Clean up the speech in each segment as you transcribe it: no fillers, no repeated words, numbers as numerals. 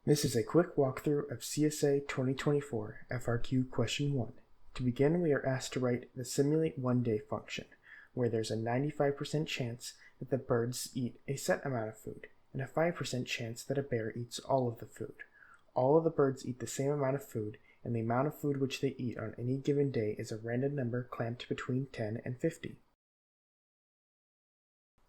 This is a quick walkthrough of CSA 2024 FRQ Question 1. To begin, we are asked to write the simulateOneDay function, where there's a 95% chance that the birds eat a set amount of food, and a 5% chance that a bear eats all of the food. All of the birds eat the same amount of food, and the amount of food which they eat on any given day is a random number clamped between 10 and 50.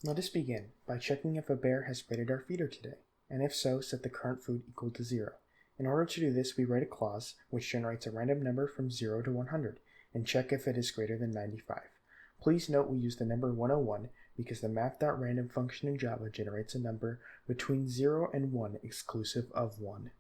Let us begin by checking if a bear has raided our feeder today, and if so, set the current food equal to 0. In order to do this, we write a clause which generates a random number from 0 to 100, and check if it is greater than 95. Please note we use the number 101 because the math.random function in Java generates a number between 0 and 1 exclusive of 1.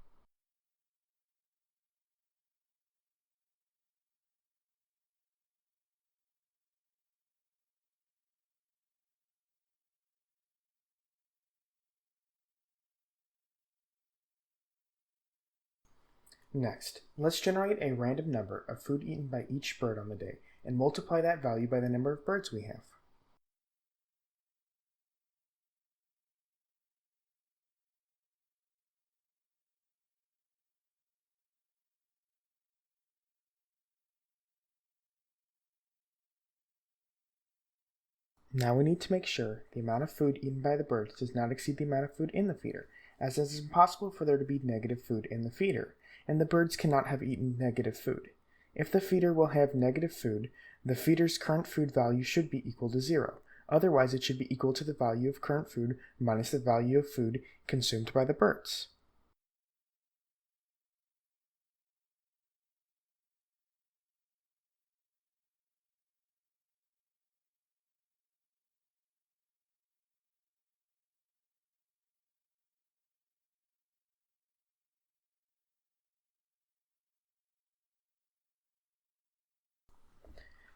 Next, let's generate a random number of food eaten by each bird on the day and multiply that value by the number of birds we have. Now we need to make sure the amount of food eaten by the birds does not exceed the amount of food in the feeder, as it is impossible for there to be negative food in the feeder, and the birds cannot have eaten negative food. If the feeder will have negative food, the feeder's current food value should be equal to 0. Otherwise, it should be equal to the value of current food minus the value of food consumed by the birds.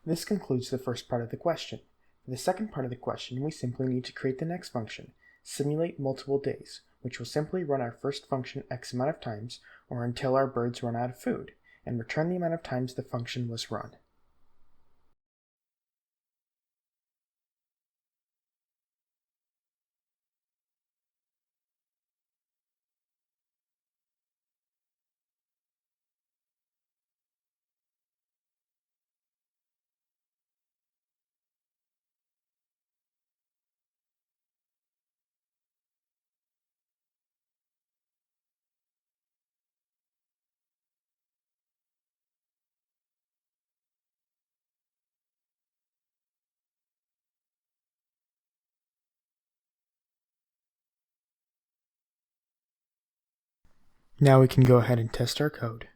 This concludes the first part of the question. For the second part of the question, we simply need to create the next function, simulate multiple days, which will simply run our first function x amount of times, or until our birds run out of food, and return the amount of times the function was run. Now we can go ahead and test our code.